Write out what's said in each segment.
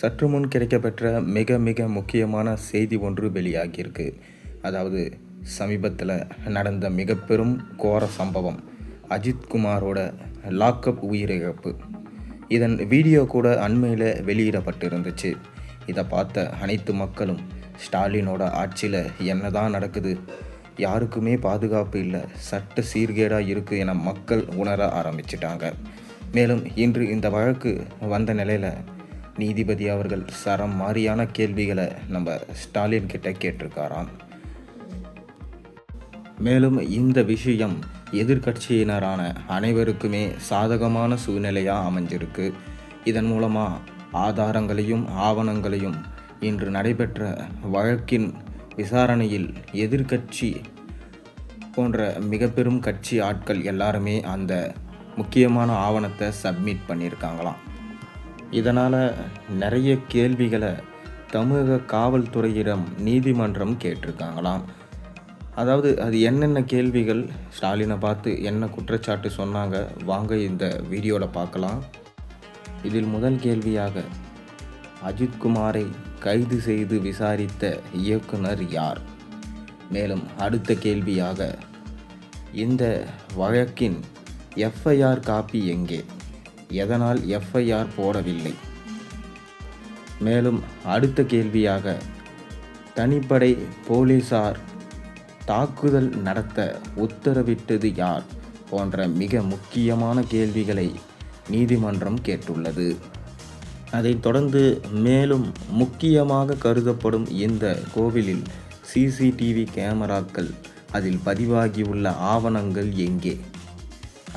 சற்று முன் கிடைக்கப்பெற்ற மிக மிக முக்கியமான செய்தி ஒன்று வெளியாகியிருக்கு. அதாவது சமீபத்தில் நடந்த மிக பெரும் கோர சம்பவம், அஜித்குமாரோட லாக்அப் உயிரிழப்பு. இதன் வீடியோ கூட அண்மையில் வெளியிடப்பட்டிருந்துச்சு. இதை பார்த்த அனைத்து மக்களும் ஸ்டாலினோட ஆட்சியில் என்னதான் நடக்குது, யாருக்குமே பாதுகாப்பு இல்லை, சட்ட சீர்கேடாக இருக்குது என மக்கள் உணர ஆரம்பிச்சிட்டாங்க. மேலும் இன்று இந்த வழக்கு வந்த நிலையில் நீதிபதி அவர்கள் சரம் மாறியான கேள்விகளை நம்ம ஸ்டாலின் கிட்ட கேட்டிருக்காராம். மேலும் இந்த விஷயம் எதிர்கட்சியினரான அனைவருக்குமே சாதகமான சூழ்நிலையாக அமைஞ்சிருக்கு. இதன் மூலமாக ஆதாரங்களையும் ஆவணங்களையும் இன்று நடைபெற்ற வழக்கின் விசாரணையில் எதிர்கட்சி போன்ற மிக பெரும் கட்சி ஆட்கள் எல்லாருமே அந்த முக்கியமான ஆவணத்தை சப்மிட் பண்ணியிருக்காங்களாம். இதனால் நிறைய கேள்விகளை தமிழக காவல்துறையிடம் நீதிமன்றம் கேட்டிருக்காங்களாம். அதாவது அது என்னென்ன கேள்விகள், ஸ்டாலினை பார்த்து என்ன குற்றச்சாட்டு சொன்னாங்க, வாங்க இந்த வீடியோவில் பார்க்கலாம். இதில் முதல் கேள்வியாக, அஜித்குமாரை கைது செய்து விசாரித்த இயக்குனர் யார்? மேலும் அடுத்த கேள்வியாக, இந்த வழக்கின் எஃப்ஐஆர் காப்பி எங்கே? எதனால் எஃப்ஐஆர் போடவில்லை? மேலும் அடுத்த கேள்வியாக, தனிப்படை போலீசார் தாக்குதல் நடத்த உத்தரவிட்டது யார்? போன்ற மிக முக்கியமான கேள்விகளை நீதிமன்றம் கேட்டுள்ளது. அதைத் தொடர்ந்து மேலும் முக்கியமாக கருதப்படும் இந்த கோவிலில் சிசிடிவி கேமராக்கள், அதில் பதிவாகியுள்ள ஆவணங்கள் எங்கே,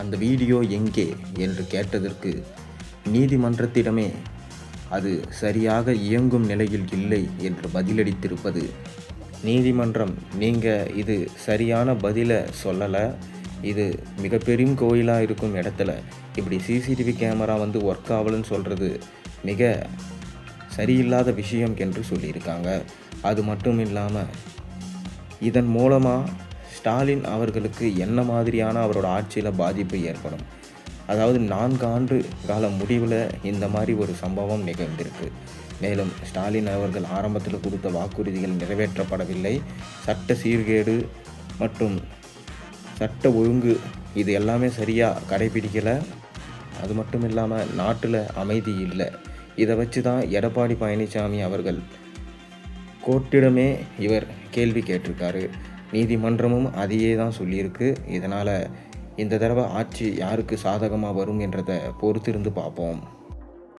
அந்த வீடியோ எங்கே என்று கேட்டதற்கு நீதிமன்றத்திடமே அது சரியாக இயங்கும் நிலையில் இல்லை என்று பதிலளித்திருப்பது, நீதிமன்றம் நீங்கள் இது சரியான பதிலை சொல்லலை, இது மிக பெரும் கோயிலாக இருக்கும் இடத்துல இப்படி சிசிடிவி கேமரா ஒர்க் ஆகலன்னு சொல்கிறது மிக சரியில்லாத விஷயம் என்று சொல்லியிருக்காங்க. அது மட்டும் இல்லாமல் இதன் மூலமாக ஸ்டாலின் அவர்களுக்கு என்ன மாதிரியான அவரோட ஆட்சியில் பாதிப்பு ஏற்படும்? அதாவது 4 ஆண்டு கால முடிவில் இந்த மாதிரி ஒரு சம்பவம் நிகழ்ந்திருக்கு. மேலும் ஸ்டாலின் அவர்கள் ஆரம்பத்தில் கொடுத்த வாக்குறுதிகள் நிறைவேற்றப்படவில்லை. சட்ட சீர்கேடு மற்றும் சட்ட ஒழுங்கு இது எல்லாமே சரியாக கடைபிடிக்கலை. அது மட்டும் இல்லாமல் நாட்டில் அமைதி இல்லை. இதை வச்சு தான் எடப்பாடி பழனிசாமி அவர்கள் கோர்ட்டிடமே இவர் கேள்வி கேட்டிருக்காரு. நீதிமன்றமும் அதையே தான் சொல்லியிருக்கு. இதனால் இந்த தடவை ஆட்சி யாருக்கு சாதகமாக வரும் என்றதை பொறுத்திருந்து பார்ப்போம்.